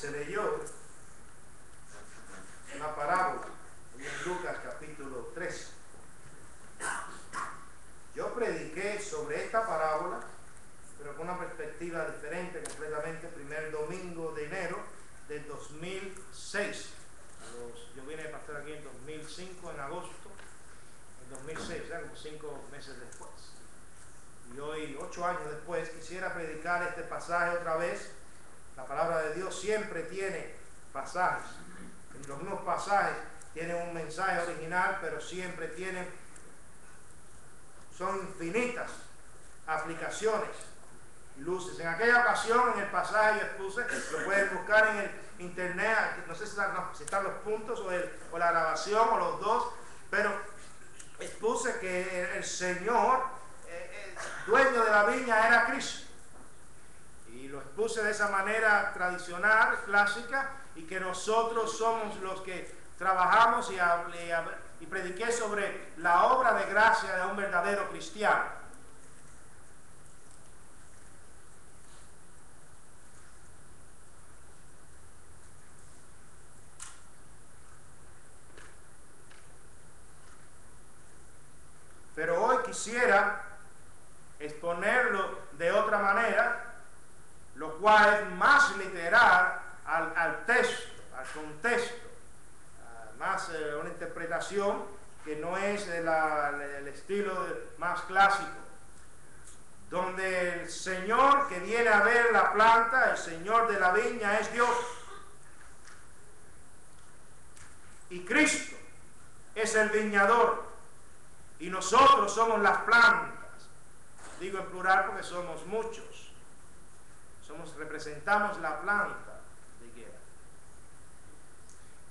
se leyó una parábola en Lucas capítulo 3. Yo prediqué sobre esta parábola, pero con una perspectiva diferente completamente, primer domingo de enero del 2006. Yo vine a pasar aquí en 2005, en agosto, en 2006, o sea, como 5 meses después. Y hoy, 8 años después, quisiera predicar este pasaje otra vez. La palabra de Dios siempre tiene pasajes. En los mismos pasajes tienen un mensaje original, pero siempre son infinitas aplicaciones y luces. En aquella ocasión, en el pasaje yo expuse, lo pueden buscar en el internet, no sé si están los puntos o la grabación o los dos, pero expuse que el Señor, el dueño de la viña, era Cristo. Y lo expuse de esa manera tradicional, clásica, y que nosotros somos los que trabajamos y prediqué sobre la obra de gracia de un verdadero cristiano. Pero hoy quisiera exponerlo de otra manera, lo cual es más literal al texto, al contexto, más una interpretación que no es el estilo más clásico, donde el Señor que viene a ver la planta, el Señor de la viña, es Dios, y Cristo es el viñador, y nosotros somos las plantas. Digo en plural porque somos muchos, representamos la planta de higuera.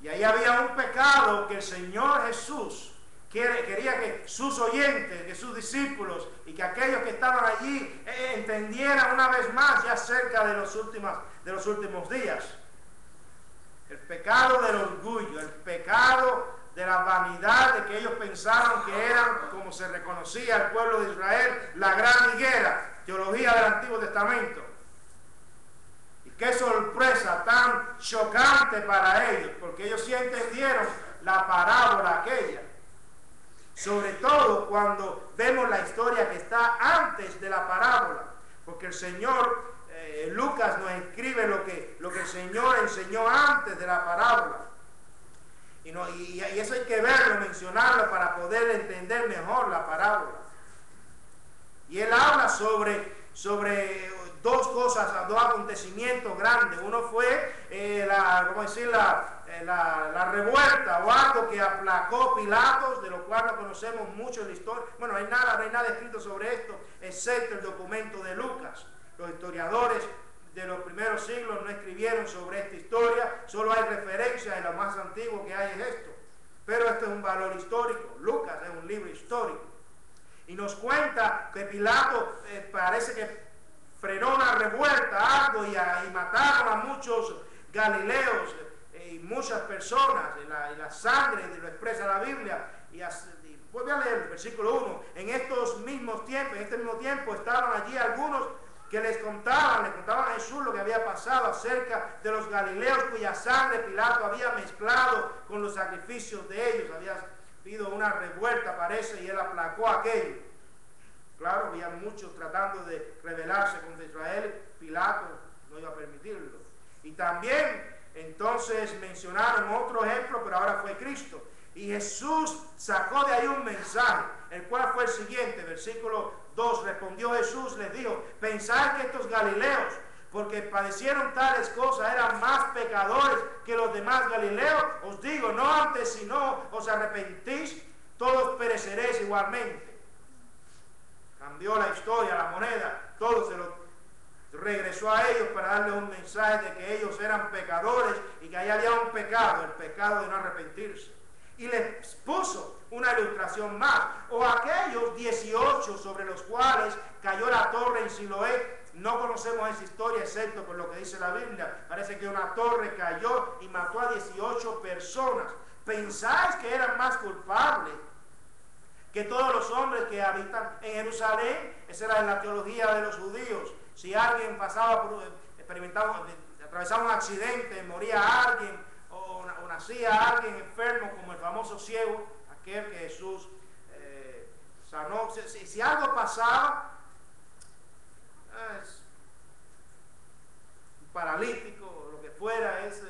Y ahí había un pecado que el Señor Jesús quería que sus oyentes, que sus discípulos y que aquellos que estaban allí entendieran una vez más ya acerca de los últimos días. El pecado del orgullo, el pecado de la vanidad, de que ellos pensaron que eran, como se reconocía al pueblo de Israel, la gran higuera, teología del Antiguo Testamento. Y qué sorpresa tan chocante para ellos, porque ellos sí entendieron la parábola aquella. Sobre todo cuando vemos la historia que está antes de la parábola, porque el Señor, Lucas nos escribe lo que el Señor enseñó antes de la parábola. Y eso hay que verlo, mencionarlo para poder entender mejor la parábola. Y él habla sobre dos cosas, dos acontecimientos grandes. Uno fue la revuelta o algo que aplacó Pilatos, de lo cual no conocemos mucho en la historia. Bueno, no hay nada escrito sobre esto, excepto el documento de Lucas. Los historiadores de los primeros siglos no escribieron sobre esta historia, solo hay referencias, y lo más antiguo que hay es esto. Pero esto es un valor histórico. Lucas es un libro histórico. Y nos cuenta que Pilato parece que frenó una revuelta, algo, y mataron a muchos galileos y muchas personas, y la sangre, lo expresa la Biblia. Y voy a leer el versículo 1. En este mismo tiempo estaban allí algunos que les contaban a Jesús lo que había pasado acerca de los galileos cuya sangre Pilato había mezclado con los sacrificios de ellos. Había habido una revuelta, parece, y él aplacó aquello. Claro, había muchos tratando de rebelarse contra Israel. Pilato no iba a permitirlo. Y también entonces mencionaron otro ejemplo, pero ahora fue Cristo. Y Jesús sacó de ahí un mensaje, el cual fue el siguiente, versículo 2, respondió Jesús, les dijo: ¿pensáis que estos galileos, porque padecieron tales cosas, eran más pecadores que los demás galileos? Os digo, no antes, si no os arrepentís, todos pereceréis igualmente. Cambió la historia, la moneda, todo se lo regresó a ellos para darles un mensaje de que ellos eran pecadores y que ahí había un pecado, el pecado de no arrepentirse. Y les puso una ilustración más, o aquellos 18 sobre los cuales cayó la torre en Siloé. No conocemos esa historia excepto por lo que dice la Biblia. Parece que una torre cayó y mató a 18 personas. ¿Pensáis que eran más culpables que todos los hombres que habitan en Jerusalén? Esa era la teología de los judíos. Si alguien experimentaba atravesaba un accidente, moría alguien o nacía alguien enfermo, como el famoso ciego, aquel que Jesús sanó. Si algo pasaba, un paralítico o lo que fuera, es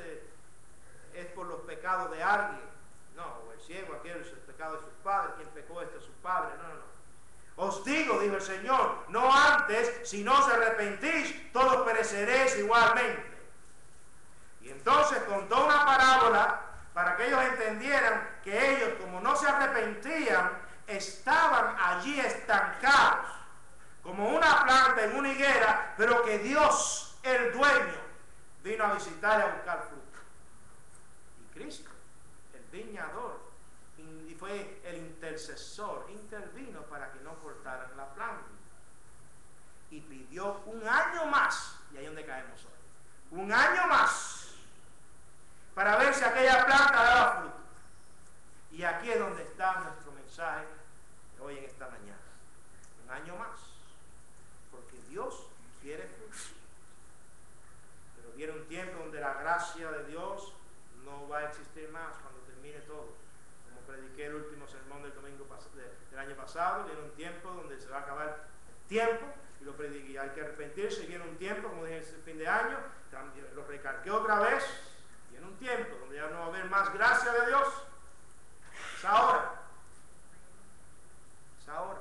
por los pecados de alguien. No, o el ciego, aquel es el pecado de sus padres, quien pecó es su padre. No. Os digo, dijo el Señor, no antes, si no os arrepentís, todos pereceréis igualmente. Y entonces contó una parábola para que ellos entendieran que ellos, como no se arrepentían, estaban allí estancados, como una planta en una higuera, pero que Dios, el dueño, vino a visitar y a buscar fruto. Y Cristo, el viñador, y fue el intercesor, intervino para que no cortaran la planta. Y pidió un año más, y ahí es donde caemos hoy, un año más, para ver si aquella planta daba fruto. Y aquí es donde está nuestro mensaje hoy en esta mañana. Un año más, porque Dios quiere fruto. Pero viene un tiempo donde la gracia de Dios no va a existir más cuando termine todo. Como prediqué el último sermón del domingo del año pasado, viene un tiempo donde se va a acabar el tiempo, y lo prediqué, y hay que arrepentirse. Y viene un tiempo, como dije, el fin de año, también lo recalqué otra vez, viene un tiempo donde ya no va a haber más gracia de Dios. Es ahora. Es ahora.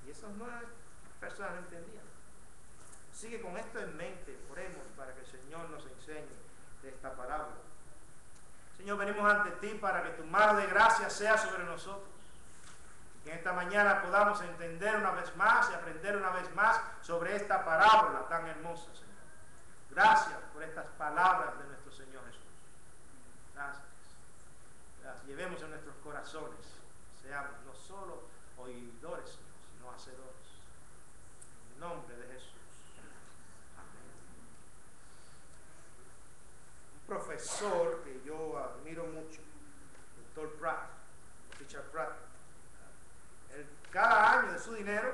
Y esas nuevas personas no entendían. Así que con esto en mente, oremos para que el Señor nos enseñe de esta parábola. Señor, venimos ante ti para que tu mano de gracia sea sobre nosotros. Que en esta mañana podamos entender una vez más y aprender una vez más sobre esta parábola tan hermosa, Señor. Gracias por estas palabras de nuestro Señor Jesús. Gracias. Llevemos en nuestros corazones, seamos no solo oidores, Señor, sino hacedores. En el nombre de Jesús. Amén. Un profesor que yo admiro mucho, el Dr. Pratt, Richard Pratt, él, cada año de su dinero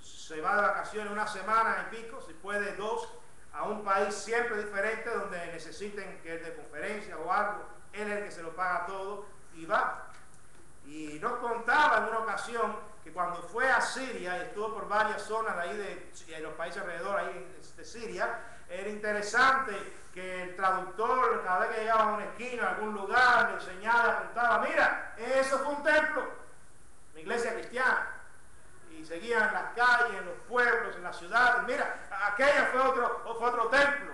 se va de vacaciones una semana y pico, si puede 2, a un país siempre diferente donde necesiten que es de conferencia o algo. Él es el que se lo paga todo y va. Y nos contaba en una ocasión que cuando fue a Siria y estuvo por varias zonas de ahí de los países alrededor ahí de Siria, era interesante que el traductor, cada vez que llegaba a una esquina, a algún lugar, le enseñaba, le apuntaba, mira, eso fue un templo, una iglesia cristiana. Y seguían en las calles, en los pueblos, en las ciudades. Mira, aquella fue otro templo,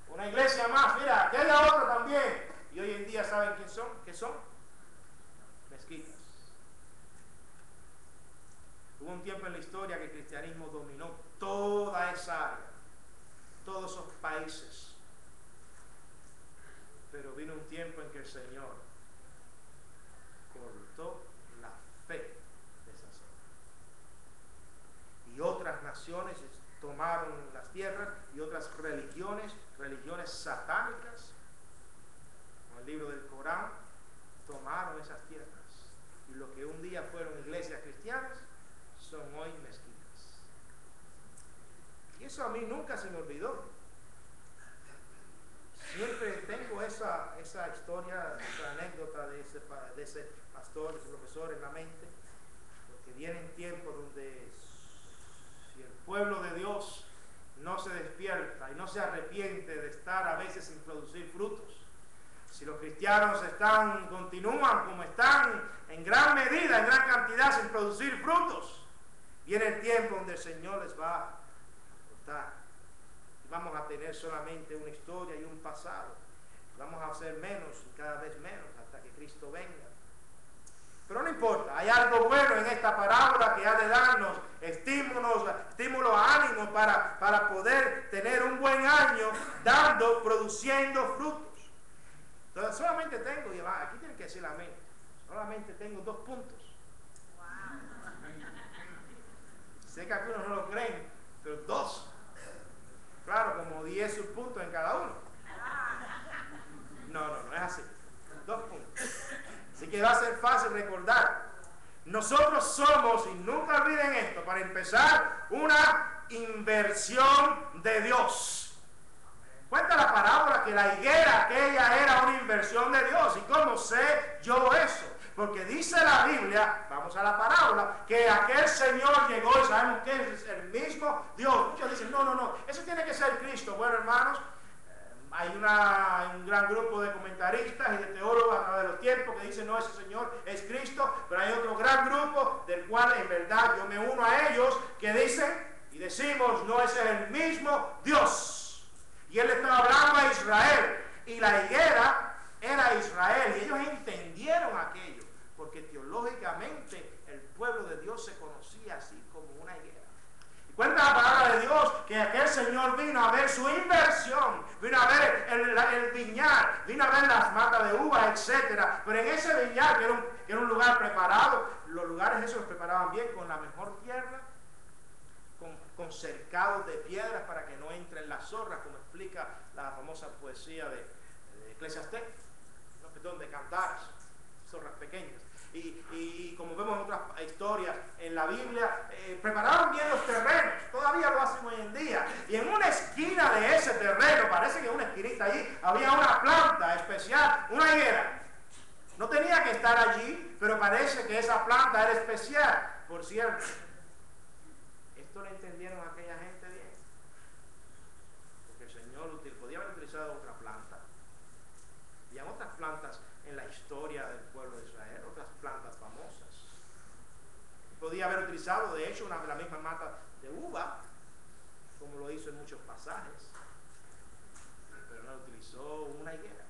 una iglesia más. Mira, aquella otra también. Y hoy en día, ¿saben quién son? ¿Qué son? Mezquitas. Hubo un tiempo en la historia que el cristianismo dominó toda esa área, todos esos países. Pero vino un tiempo en que el Señor cortó la fe de esa zona. Y otras naciones tomaron las tierras, y otras religiones satánicas, como el libro del Corán, tomaron esas tierras. Y lo que un día fueron iglesias cristianas, son hoy mezquitas. Y eso a mí nunca se me olvidó. Siempre tengo esa historia, esa anécdota de ese pastor, de ese profesor en la mente, porque vienen tiempos donde si el pueblo de Dios no se despierta y no se arrepiente de estar a veces sin producir frutos, si los cristianos continúan como están en gran medida, en gran cantidad, sin producir frutos, viene el tiempo donde el Señor les va a cortar. Y vamos a tener solamente una historia y un pasado. Vamos a ser menos y cada vez menos hasta que Cristo venga. Pero no importa, hay algo bueno en esta parábola que ha de darnos estímulos, ánimo para poder tener un buen año produciendo frutos. Entonces solamente tengo, y aquí tienen que decir amén, solamente tengo 2 puntos. Sé que algunos no lo creen, pero 2. Claro, como 10 subpuntos en cada uno. No es así. 2 puntos. Así que va a ser fácil recordar. Nosotros somos, y nunca olviden esto, para empezar, una inversión de Dios. Cuenta la parábola que la higuera aquella era una inversión de Dios. ¿Y cómo sé yo eso? Porque dice la Biblia, vamos a la parábola, que aquel Señor llegó y sabemos que es el mismo Dios. Muchos dicen, no, eso tiene que ser Cristo. Bueno, hermanos, hay un gran grupo de comentaristas y de teólogos a través de los tiempos que dicen, no, ese Señor es Cristo, pero hay otro gran grupo del cual en verdad yo me uno a ellos, que dicen y decimos, no, ese es el mismo Dios. Y él estaba hablando a Israel, y la higuera era Israel, y ellos entendieron aquello, porque teológicamente el pueblo de Dios se conocía así como una higuera. Y cuenta la palabra de Dios que aquel Señor vino a ver su inversión, vino a ver el viñar, vino a ver las matas de uvas, etc. Pero en ese viñar, que era un lugar preparado, los lugares esos los preparaban bien, con la mejor tierra, con cercados de piedras para que no entren las zorras, como explica la famosa poesía de Eclesiastés, no, perdón, de Cantares, zorras pequeñas. Y como vemos en otras historias en la Biblia, prepararon bien los terrenos, todavía lo hacen hoy en día. Y en una esquina de ese terreno, parece que en una esquinita allí, había una planta especial, una higuera. No tenía que estar allí, pero parece que esa planta era especial, por cierto. Esto lo entendieron aquella gente bien, porque el Señor podía haber utilizado otra planta. Había otras plantas en la historia del pueblo de Israel, otras plantas famosas. Podía haber utilizado, de hecho, la misma mata de uva, como lo hizo en muchos pasajes, pero no utilizó una higuera.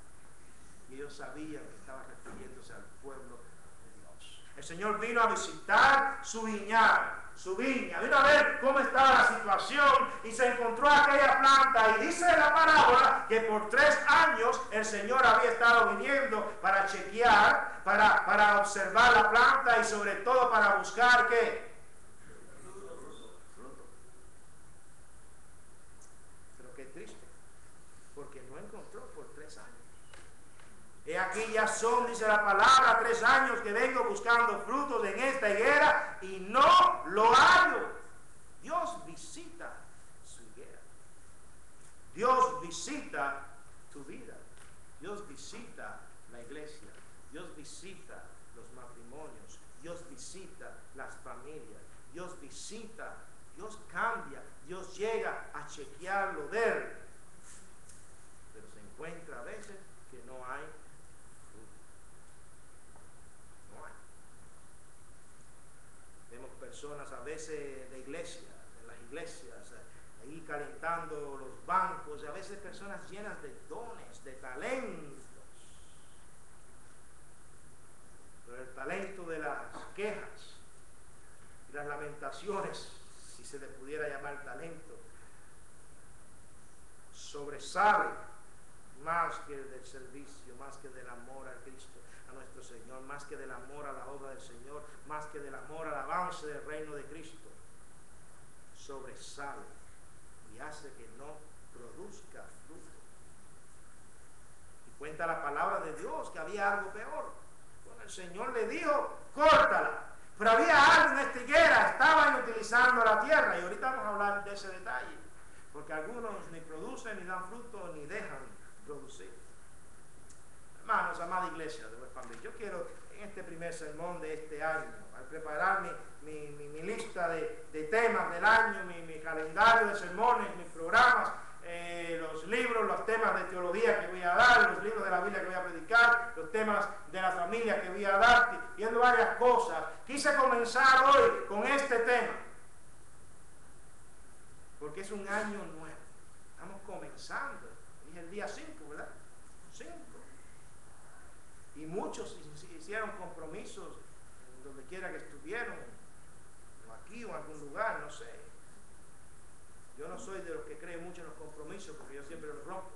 Y ellos sabían que estaba refiriéndose al pueblo de Dios. El Señor vino a visitar su viña, vino a ver cómo estaba la situación y se encontró aquella planta, y dice la parábola que por 3 años el Señor había estado viniendo para chequear, para observar la planta y sobre todo para buscar ¿qué? Fruto. Pero qué triste, porque no encontró por 3 años. Y aquí ya son, dice la palabra, 3 años que vengo buscando frutos en esta higuera y no lo hallo. Dios visita su higuera. Dios visita tu vida. Dios visita la iglesia. Dios visita los matrimonios. Dios visita las familias. Dios visita, Dios cambia, Dios llega a chequearlo de él. Pero se encuentra a veces que no hay. Vemos personas a veces de iglesia, en las iglesias, ahí calentando los bancos, y a veces personas llenas de dones, de talentos. Pero el talento de las quejas y las lamentaciones, si se le pudiera llamar talento, sobresale más que del servicio, más que del amor a Cristo, a nuestro Señor, más que del amor a la obra del Señor, más que del amor al avance del reino de Cristo. Sobresale y hace que no produzca fruto. Y cuenta la palabra de Dios que había algo peor. Bueno, el Señor le dijo, córtala. Pero había algo en esta higuera, estaban utilizando la tierra, y ahorita vamos a hablar de ese detalle, porque algunos ni producen, ni dan fruto, ni dejan producir. Hermanos, amada iglesia de West Palm Beach, yo quiero en este primer sermón de este año, al preparar mi lista de temas del año, mi calendario de sermones, mis programas, los libros, los temas de teología que voy a dar, los libros de la Biblia que voy a predicar, los temas de la familia que voy a dar, viendo varias cosas, quise comenzar hoy con este tema, porque es un año nuevo, estamos comenzando, es el día 5, ¿verdad? 5. Y muchos hicieron compromisos donde quiera que estuvieron, o aquí o en algún lugar, no sé. Yo no soy de los que creen mucho en los compromisos, porque yo siempre los rompo.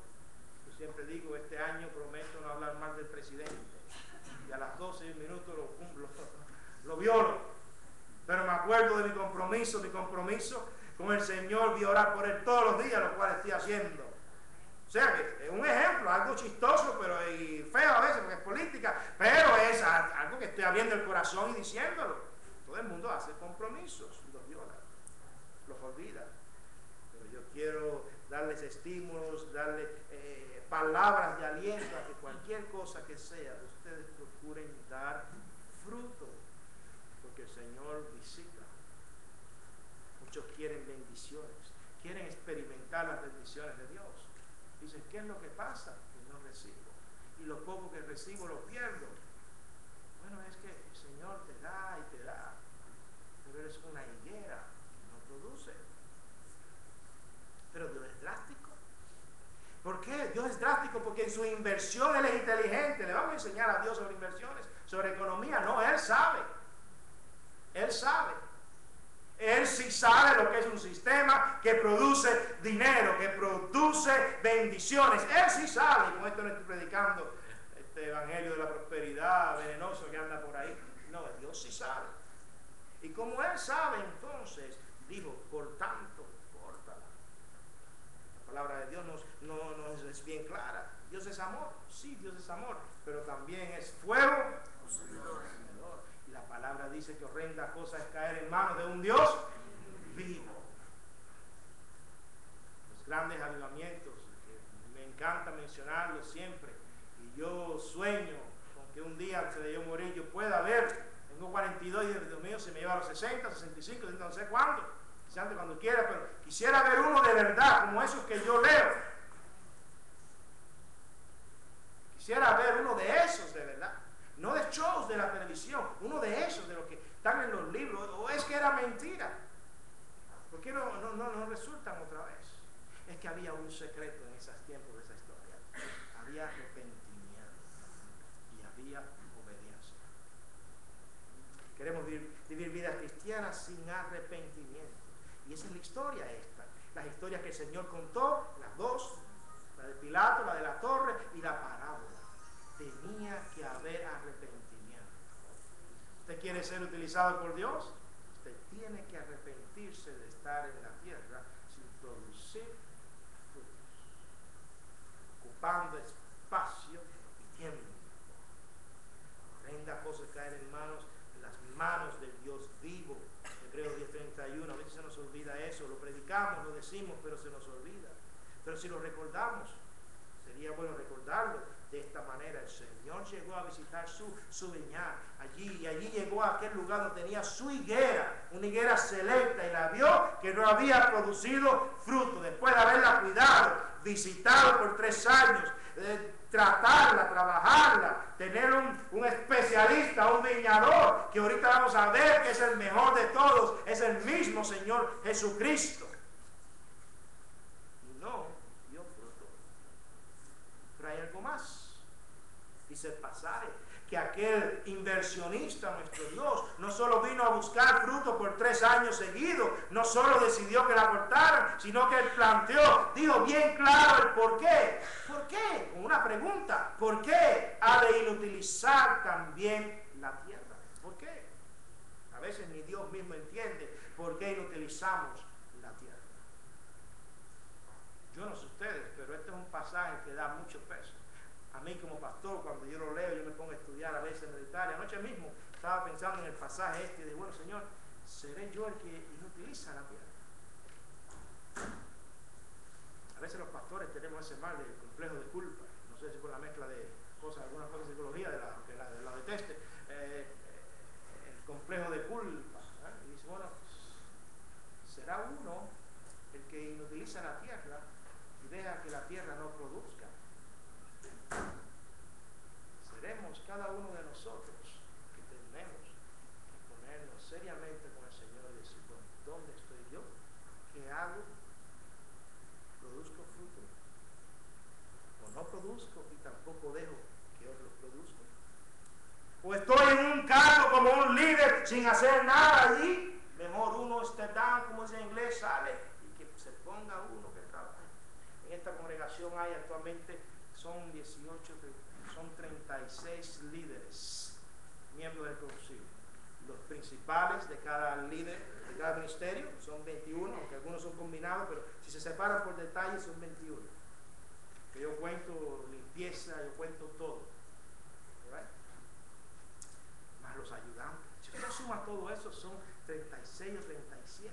Yo siempre digo, este año prometo no hablar mal del presidente, y a las 12 minutos lo violo. Pero me acuerdo de mi compromiso con el Señor, voy a orar por él todos los días, lo cual estoy haciendo. O sea que es un ejemplo, algo chistoso, pero y feo a veces porque es política, pero es algo que estoy abriendo el corazón y diciéndolo. Todo el mundo hace compromisos, los viola, los olvida. Pero yo quiero dar darles estímulos, darles palabras de aliento, a que cualquier cosa que sea, ustedes procuren dar fruto, porque el Señor visita. Muchos quieren bendiciones, quieren experimentar las bendiciones de Dios. Dicen, ¿qué es lo que pasa? Que no recibo. Y lo poco que recibo lo pierdo. Bueno, es que el Señor te da y te da, pero eres una higuera que no produce. Pero Dios es drástico. ¿Por qué? Dios es drástico porque en su inversión Él es inteligente. Le vamos a enseñar a Dios sobre inversiones, sobre economía. No, Él sabe. Él sabe. Él sí sabe lo que es un sistema que produce dinero, que produce bendiciones. Él sí sabe. Y con esto no estoy predicando este evangelio de la prosperidad venenoso que anda por ahí. No, Dios sí sabe. Y como Él sabe, entonces dijo, por tanto, córtala. La palabra de Dios nos es bien clara. Dios es amor. Sí, Dios es amor. Pero también es fuego consumidor. Y la palabra dice que horrenda cosa es caer en manos de un Dios vivo. Los grandes avivamientos, que me encanta mencionarlos siempre. Y yo sueño con que un día antes de yo morir yo pueda ver. Tengo 42 y Dios mío se me lleva a los 60, 65, no sé cuándo. Antes cuando quiera, pero quisiera ver uno de verdad, como esos que yo leo. Quisiera ver uno de esos de verdad. No de shows de la televisión, uno de esos, de los que están en los libros. ¿O es que era mentira? ¿Por qué no resultan otra vez? Es que había un secreto en esos tiempos de esa historia. Había arrepentimiento y había obediencia. Queremos vivir vidas cristianas sin arrepentimiento. Y esa es la historia esta. Las historias que el Señor contó, las dos, la de Pilato, la de la torre y la parábola. Tenía que haber arrepentimiento. ¿Usted quiere ser utilizado por Dios? Usted tiene que arrepentirse de estar en la tierra sin producir frutos, ocupando espacio y tiempo. Horrenda cosa caer en las manos del Dios vivo. Hebreos 10:31, a veces se nos olvida eso, lo predicamos, lo decimos, pero se nos olvida. Pero si lo recordamos, sería bueno recordarlo de esta manera. El Señor llegó a visitar su viña allí, y allí llegó a aquel lugar donde tenía su higuera, una higuera selecta, y la vio que no había producido fruto. Después de haberla cuidado, visitado por 3 años, tratarla, trabajarla, tener un especialista, un viñador, que ahorita vamos a ver que es el mejor de todos, es el mismo Señor Jesucristo. Y no dio fruto. Pero hay algo más. Dice el pasaje que aquel inversionista, nuestro Dios, no solo vino a buscar fruto por 3 años seguidos, no solo decidió que la cortaran, sino que él planteó, dijo bien claro el por qué. ¿Por qué? Con una pregunta. ¿Por qué ha de inutilizar también la tierra? ¿Por qué? A veces ni Dios mismo entiende por qué inutilizamos la tierra. Yo no sé ustedes, pero este es un pasaje que da mucho peso. A mí como pastor, cuando yo lo leo, yo me pongo a estudiar, a veces meditar. Y anoche mismo estaba pensando en el pasaje este y dije, bueno, Señor, ¿seré yo el que inutiliza la tierra? A veces los pastores tenemos ese mal del complejo de culpa. No sé si por la mezcla de cosas, algunas cosas de psicología, que la deteste. El complejo de culpa. Y dice, bueno, será uno el que inutiliza la tierra y deja que la tierra no produzca. Seremos cada uno de nosotros que tenemos que ponernos seriamente con el Señor y decir, bueno, ¿dónde estoy yo? ¿Qué hago? ¿Produzco fruto? ¿O no produzco y tampoco dejo que otros produzcan? ¿O estoy en un cargo como un líder sin hacer nada allí? Mejor uno esté down, como dice en inglés, sale y que se ponga uno que trabaje. En esta congregación hay actualmente, son 36 líderes, miembros del concilio. Los principales de cada líder, de cada ministerio, son 21, aunque algunos son combinados, pero si se separan por detalle son 21. Que yo cuento limpieza, yo cuento todo. ¿Right? Más los ayudantes. Si usted suma todo eso, son 36 o 37.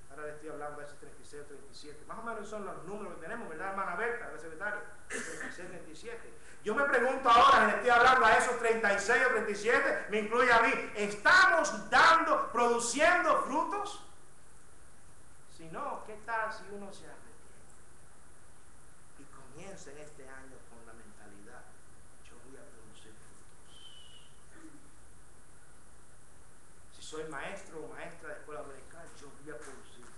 Ahora le estoy hablando a parece 36 o 37. Más o menos son los números que tenemos, ¿verdad, hermana Berta, la secretaria? 36, 37. Yo me pregunto ahora, si le estoy hablando a esos 36 o 37, me incluye a mí, ¿estamos produciendo frutos? Si no, ¿qué tal si uno se arrepiente y comienza en este año con la mentalidad, yo voy a producir frutos? Si soy maestro o maestra de escuela dominical, yo voy a producir frutos.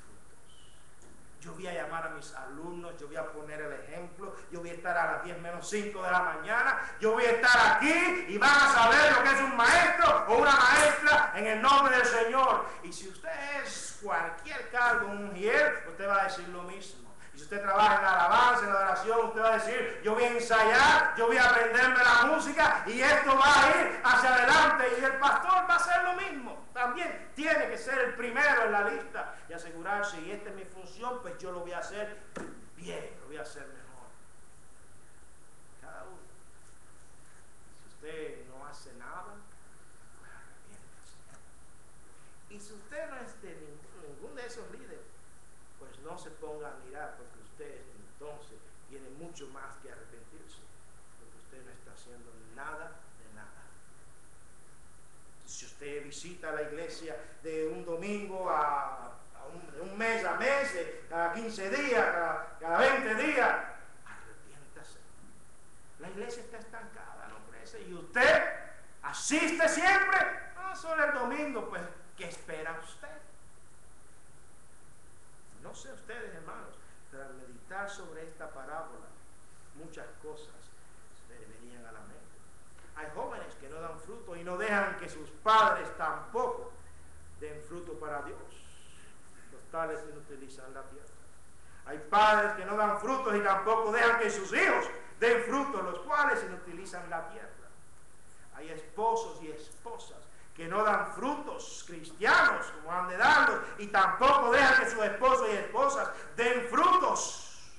Yo voy a llamar a mis alumnos, yo voy a poner el ejemplo, yo voy a estar a las 10 menos 5 de la mañana, yo voy a estar aquí y van a saber lo que es un maestro o una maestra en el nombre del Señor. Y si usted es cualquier cargo, un mujer, usted va a decir lo mismo. Y si usted trabaja en la alabanza, en la oración, usted va a decir, yo voy a ensayar, yo voy a aprenderme la música y esto va a ir hacia adelante. Y el pastor va a hacer lo mismo. También tiene que ser el primero en la lista y asegurarse, y esta es mi función, pues yo lo voy a hacer bien, lo voy a hacer mejor. Cada uno. Si usted no hace nada, pues arrepiéntase. Y si usted no es de ningún de esos líderes, pues no se ponga a mirar, porque usted entonces tiene mucho más que arrepentirse, porque usted no está haciendo nada de nada. Si usted visita la iglesia de un domingo a un mes a mes, cada 15 días, cada 20 días, arrepiéntase. La iglesia está estancada, no crece, y usted asiste siempre, no solo el domingo, pues, ¿qué espera usted? No sé ustedes, hermanos, pero al meditar sobre esta parábola, muchas cosas me venían a la mente. Hay jóvenes que no dan fruto y no dejan que sus padres tampoco den fruto para Dios. Los tales inutilizan la tierra. Hay padres que no dan frutos y tampoco dejan que sus hijos den frutos, los cuales inutilizan la tierra. Hay esposos y esposas que no dan frutos cristianos como han de darlos y tampoco dejan que sus esposos y esposas den frutos.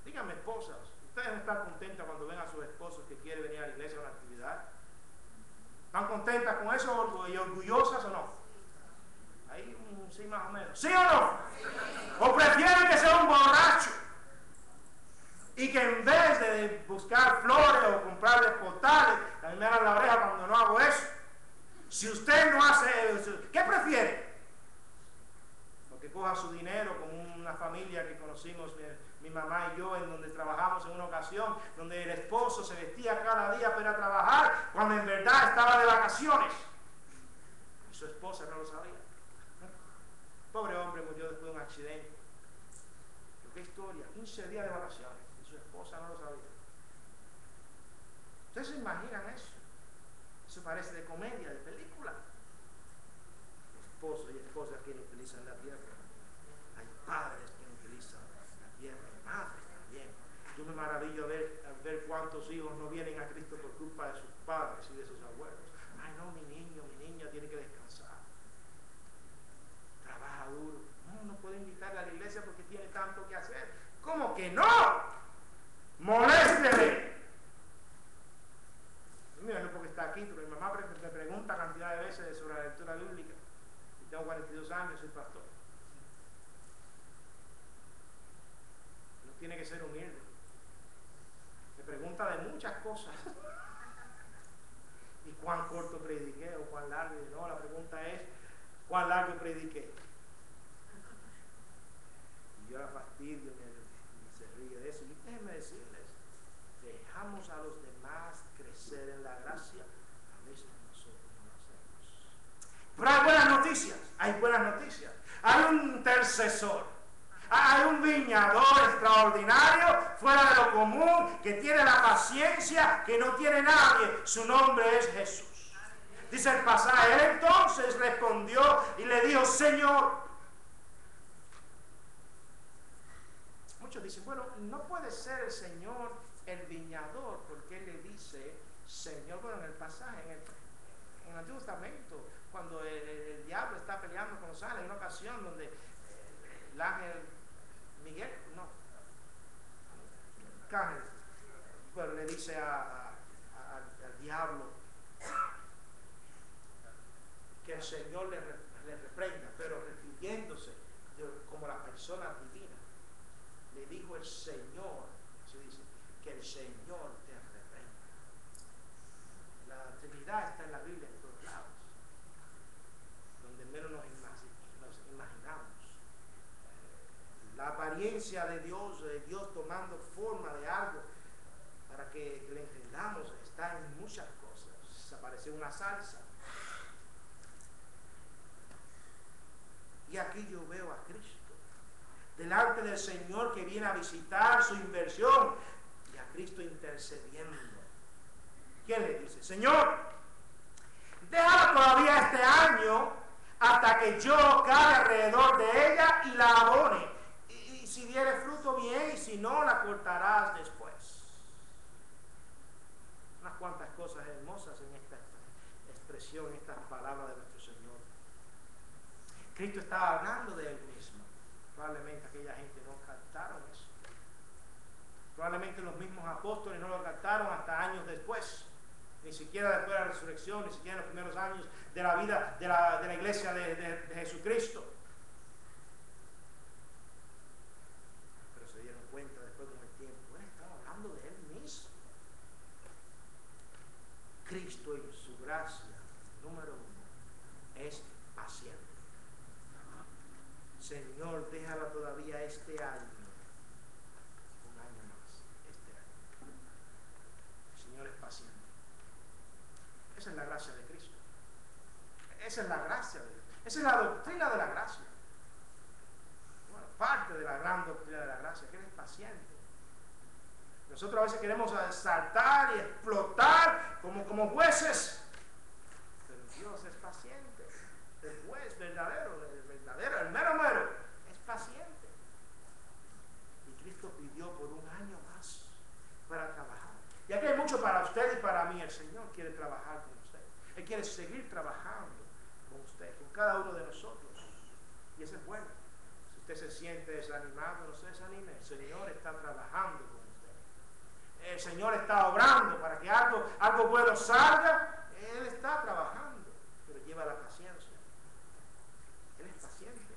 Díganme, esposas, ¿ustedes no están contentas cuando ven a sus esposos que quieren venir a la iglesia a una actividad? ¿Están contentas con eso y orgullosas o no? Ahí sí, más o menos. ¿Sí o no? ¿O prefieren que sea un borracho y que en vez de buscar flores o comprarle postales, también me hagan la oreja cuando no hago eso? Si usted no hace eso, ¿qué prefiere? O que coja su dinero, como una familia que conocimos, mi mamá y yo, en donde trabajamos en una ocasión, donde el esposo se vestía cada día para ir a trabajar, cuando en verdad estaba de vacaciones. Y su esposa no lo sabía. Pobre hombre murió después de un accidente. ¿Pero qué historia? 15 días de vacaciones. Su esposa no lo sabía. ¿Ustedes se imaginan eso? Eso parece de comedia, de película. Esposos y esposas que no utilizan la tierra. Hay padres que no utilizan la tierra, madres también. Yo me maravillo al ver cuántos hijos no vienen a Cristo por culpa de sus padres y de sus abuelos. Ay, no, mi niño, mi niña tiene que descansar. Trabaja duro. No puedo invitarle a la iglesia porque tiene tanto que hacer. ¿Cómo que no? Moléstele. Mira, no porque está aquí, pero mi mamá me pregunta cantidad de veces sobre la lectura bíblica. Y tengo 42 años, soy pastor. No tiene que ser humilde. Me pregunta de muchas cosas. ¿Y cuán corto prediqué o cuán largo? No, la pregunta es, ¿cuán largo prediqué? Y yo la fastidio, me se ríe de eso. Y déjenme decirles, dejamos a los demás crecer en la gracia, a veces nosotros no lo hacemos. Pero hay buenas noticias, hay buenas noticias. Hay un intercesor, hay un viñador extraordinario, fuera de lo común, que tiene la paciencia que no tiene nadie. Su nombre es Jesús. Dice el pasaje, él entonces respondió y le dijo, Señor. Muchos dicen, bueno, no puede ser el Señor el viñador, porque él le dice Señor. Bueno, en el pasaje, en el Antiguo Testamento, cuando el diablo está peleando con los ángeles, hay una ocasión donde el ángel Miguel, no, Ángel, bueno, le dice al diablo que el Señor le reprenda, pero refiriéndose persona divina, le dijo el Señor, se dice, que el Señor te reprenda. La Trinidad está en la Biblia en todos lados, donde menos nos imaginamos. La apariencia de Dios tomando forma de algo para que le entendamos, está en muchas cosas. Apareció una salsa. Y aquí yo veo a Cristo delante del Señor que viene a visitar su inversión, y a Cristo intercediendo. ¿Quién le dice? Señor, déjala todavía este año hasta que yo cae alrededor de ella y la abone. Y si diere fruto, bien, y si no, la cortarás después. Unas cuantas cosas hermosas en esta expresión, en estas palabras de nuestro Señor. Cristo estaba hablando de Él mismo. Probablemente aquella gente no captaron eso. Probablemente los mismos apóstoles no lo captaron hasta años después. Ni siquiera después de la resurrección, ni siquiera en los primeros años de la vida de la iglesia de Jesucristo. Pero se dieron cuenta después con el tiempo. Él estaba hablando de Él mismo. Cristo en su gracia, número 1, es paciente. Señor, déjala todavía este año, un año más, este año. El Señor es paciente. Esa es la gracia de Cristo. Esa es la gracia de Dios. Esa es la doctrina de la gracia. Bueno, parte de la gran doctrina de la gracia, que Él es paciente. Nosotros a veces queremos saltar y explotar como jueces, pero Dios es paciente. El juez verdadero, el mero, es paciente. Y Cristo pidió por un año más para trabajar. Y aquí hay mucho para usted y para mí. El Señor quiere trabajar con usted. Él quiere seguir trabajando con usted, con cada uno de nosotros. Y eso es bueno. Si usted se siente desanimado, no se desanime. El Señor está trabajando con usted. El Señor está obrando para que algo bueno salga. Él está trabajando, pero lleva la paciencia. Él es paciente.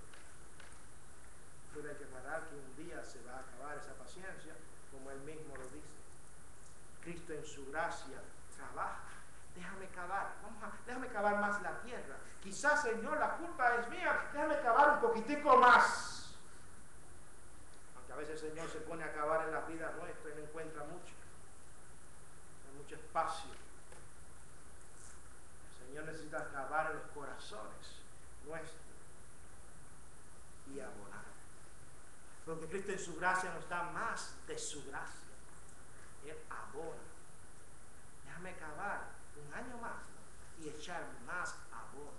Pero hay que parar que un día se va a acabar esa paciencia, como Él mismo lo dice. Cristo en su gracia trabaja. Déjame cavar más la tierra. Quizás, Señor, la culpa es mía. Déjame cavar un poquitico más. Aunque a veces el Señor se pone a cavar en la vida nuestra y no encuentra mucho. No hay mucho espacio. El Señor necesita cavar en los corazones nuestros y abonar. Porque Cristo en su gracia nos da más de su gracia. Él abona. Déjame cavar un año más y echar más abono.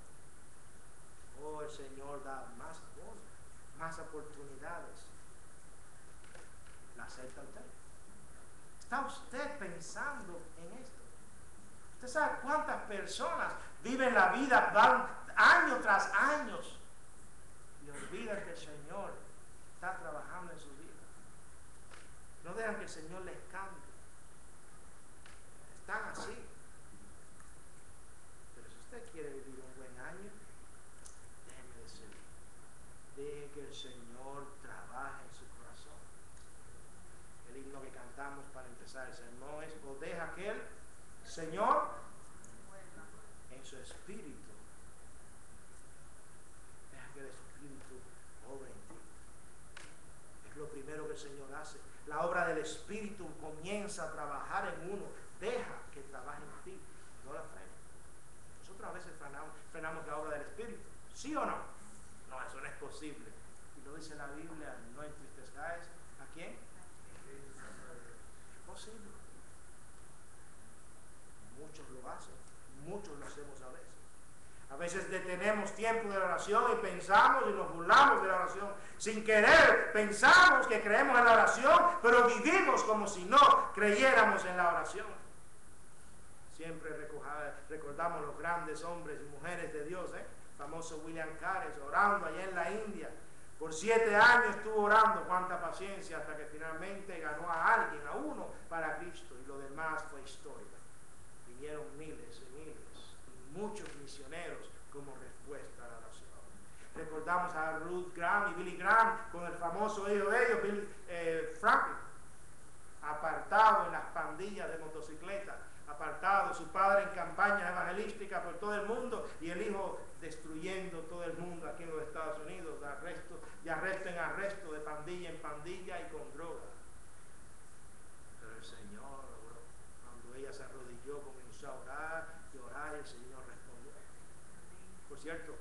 Oh, el Señor da más abono, más oportunidades. ¿La acepta usted? ¿Está usted pensando en esto? ¿Usted sabe cuántas personas viven la vida, van año tras año y olvidan que el Señor está trabajando en su vida? No dejan que el Señor les cambie. Están así. Pero si usted quiere vivir un buen año, déjeme decirle, deje que el Señor trabaje en su corazón. El himno que cantamos para empezar el sermón es: o deja que el Señor en su espíritu, deja que el Espíritu obre en ti. Es lo primero que el Señor hace. La obra del Espíritu comienza a trabajar en uno. Deja que trabaje en ti, no la frene. Nosotros a veces frenamos la obra del Espíritu. ¿Sí o no? No, eso no es posible. Y lo dice la Biblia: no entristezcáis ¿a quién? Es posible. Muchos lo hacen, muchos lo hacemos a veces. A veces detenemos tiempo de la oración y pensamos y nos burlamos de la oración. Sin querer, pensamos que creemos en la oración, pero vivimos como si no creyéramos en la oración. Siempre recordamos los grandes hombres y mujeres de Dios, famoso William Carey, orando allá en la India. Por 7 años estuvo orando, cuánta paciencia, hasta que finalmente ganó a alguien, a uno, para Cristo, y lo demás fue historia. Vinieron miles y miles, y muchos misioneros como respuesta a la oración. recordamos a Ruth Graham y Billy Graham con el famoso hijo de ellos, Billy Franklin, apartado en las pandillas de motocicletas, apartado, su padre en campañas evangelísticas por todo el mundo y el hijo destruyendo todo el mundo aquí en los Estados Unidos, de arresto en arresto, de pandilla en pandilla y con droga. Pero el Señor, cuando ella se arrodilló, comenzó a orar y orar, y el Señor respondió. Por cierto,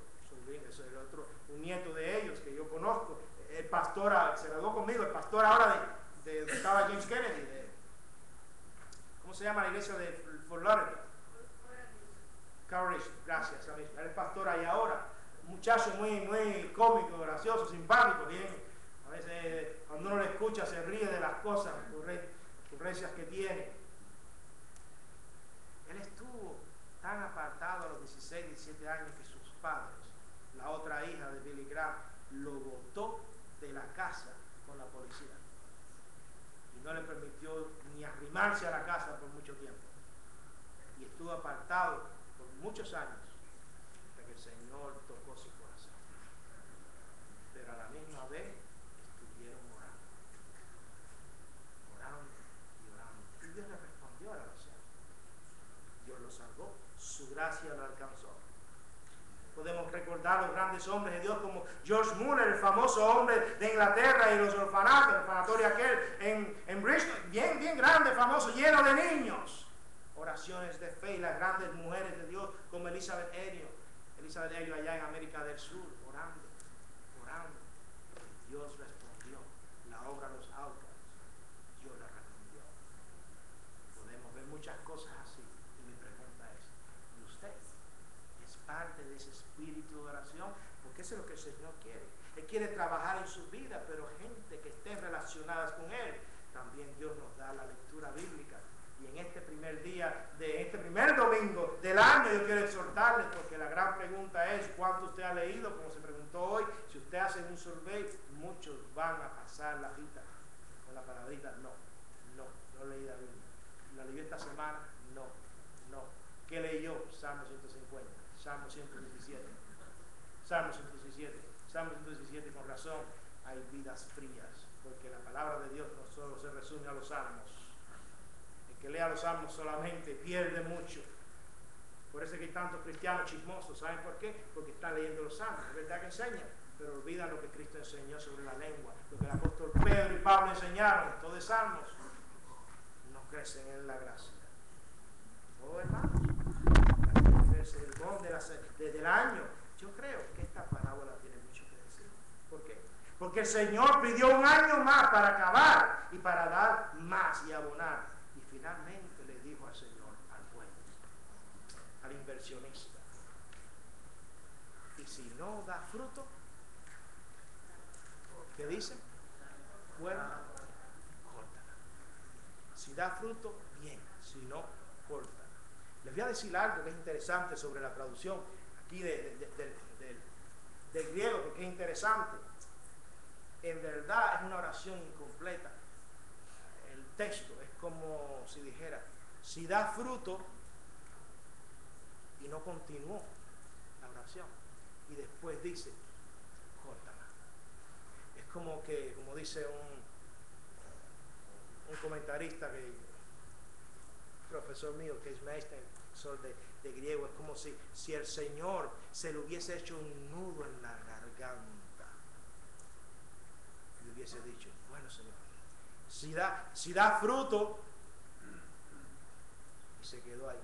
eso es el otro, un nieto de ellos que yo conozco, el pastor, se graduó conmigo, el pastor ahora de estaba James Kennedy, ¿cómo se llama la iglesia de Fort Lauderdale? Courage, gracias, era el pastor ahí ahora, un muchacho muy, muy cómico, gracioso, simpático, bien, a veces cuando uno lo escucha se ríe de las cosas, ocurrencias que tiene. Él estuvo tan apartado a los 16, 17 años que sus padres, la otra hija de Billy Graham, lo botó de la casa con la policía y no le permitió ni arrimarse a la casa por mucho tiempo, y estuvo apartado por muchos años hasta que el Señor tocó su corazón. Pero a la misma vez estuvieron orando y orando, y Dios le respondió a la oración. Dios lo salvó, su gracia lo alcanzó. Podemos recordar los grandes hombres de Dios como George Muller, el famoso hombre de Inglaterra, y los orfanatos, el orfanatorio aquel en Bristol, bien grande, famoso, lleno de niños. Oraciones de fe, y las grandes mujeres de Dios como Elizabeth Elliot allá en América del Sur, orando. Dios respondió, la obra los Outcasts, Dios la respondió. Podemos ver muchas cosas así, y mi pregunta es, ¿y usted es parte de ese espíritu de oración? Porque eso es lo que el Señor quiere. Él quiere trabajar en su vida, pero gente que esté relacionadas con Él. También Dios nos da la lectura bíblica. Y en este primer día, de este primer domingo del año, yo quiero exhortarles, porque la gran pregunta es, ¿cuánto usted ha leído? Como se preguntó hoy, si usted hace un survey, muchos van a pasar la vida con la palabrita no leí la Biblia. ¿La leyó esta semana? No. ¿Qué leyó? Salmo 150, Salmo 117, Salmo 117, con razón hay vidas frías, porque la palabra de Dios no solo se resume a los salmos. El que lea los salmos solamente pierde mucho. Por eso es que hay tantos cristianos chismosos. ¿Saben por qué? Porque están leyendo los salmos, es verdad que enseñan, pero olvidan lo que Cristo enseñó sobre la lengua, lo que el apóstol Pedro y Pablo enseñaron. Todos de salmos no crecen en la gracia. Oh, hermanos, el don del año. Yo creo que esta parábola tiene mucho que decir. ¿Por qué? Porque el Señor pidió un año más para acabar y para dar más y abonar. Y finalmente le dijo al Señor, al bueno, al inversionista, y si no da fruto, ¿qué dice? Bueno, córtala. Si da fruto, bien, si no, córtala. Les voy a decir algo que es interesante sobre la traducción aquí del griego, porque es interesante. En verdad es una oración incompleta. El texto es como si dijera, si da fruto, y no continuó la oración, y después dice, córtala. Es como dice un comentarista, profesor mío, que es maestro de griego, es como si el Señor se le hubiese hecho un nudo en la garganta y le hubiese dicho, bueno, Señor, si da fruto, y se quedó ahí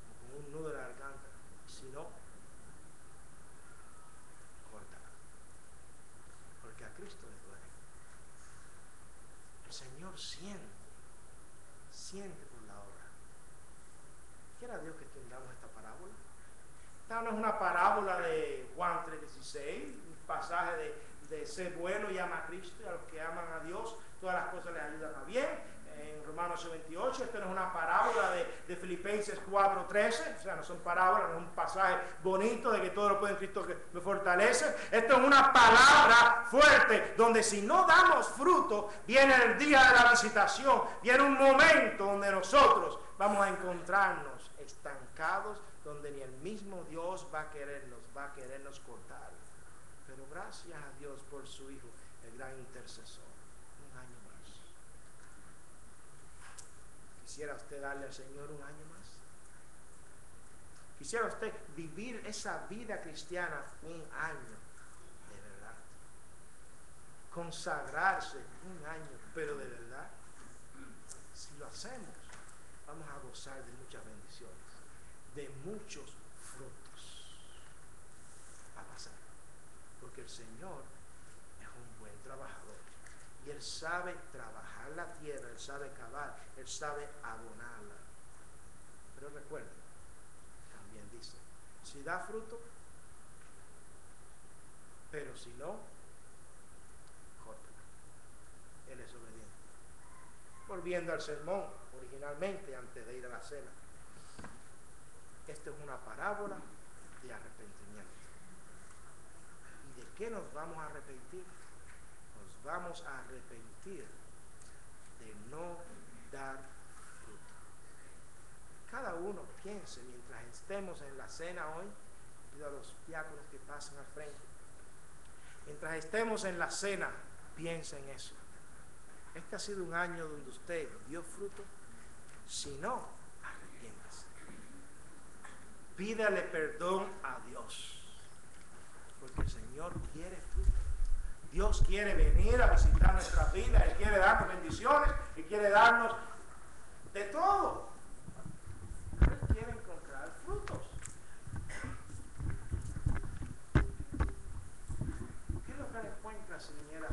como con un nudo en la garganta, y si no, córtala, porque a Cristo le duele. El Señor siente por la obra. Quiera Dios que entendamos esta parábola. Esta no es una parábola de Juan 3:16, un pasaje de ser bueno y amar a Cristo, y a los que aman a Dios todas las cosas les ayudan a bien. En Romanos 8:28, esta no es una parábola de Filipenses 4:13, o sea, no son parábolas, no es un pasaje bonito de que todo lo puede en Cristo que me fortalece. Esto es una palabra fuerte, donde si no damos fruto, viene el día de la visitación, viene un momento donde nosotros vamos a encontrarnos estancados, donde ni el mismo Dios Dios va a querernos cortar. Pero gracias a Dios por su Hijo, el gran intercesor. Un año más. ¿Quisiera usted darle al Señor un año más? ¿Quisiera usted vivir esa vida cristiana un año? De verdad. Consagrarse un año, pero de verdad. Si lo hacemos, vamos a gozar de muchas bendiciones, de muchos frutos. Va a pasar. Porque el Señor es un buen trabajador. Y Él sabe trabajar la tierra, Él sabe cavar, Él sabe abonarla. Pero recuerden, también dice, si da fruto, pero si no, córtala. Él es obediente. Volviendo al sermón originalmente, antes de ir a la cena, esta es una parábola de arrepentimiento. ¿Y de qué nos vamos a arrepentir? Nos vamos a arrepentir de no dar fruto. Cada uno piense mientras estemos en la cena hoy, pido a los diáconos que pasen al frente. Mientras estemos en la cena, piensa en eso. Este ha sido un año donde usted dio fruto. Si no, arrepiéntase. Pídale perdón a Dios. Porque el Señor quiere fruto. Dios quiere venir a visitar nuestras vidas. Él quiere darnos bendiciones. Él quiere darnos de todo. Él quiere encontrar frutos. ¿Qué es lo que le encuentra, señora?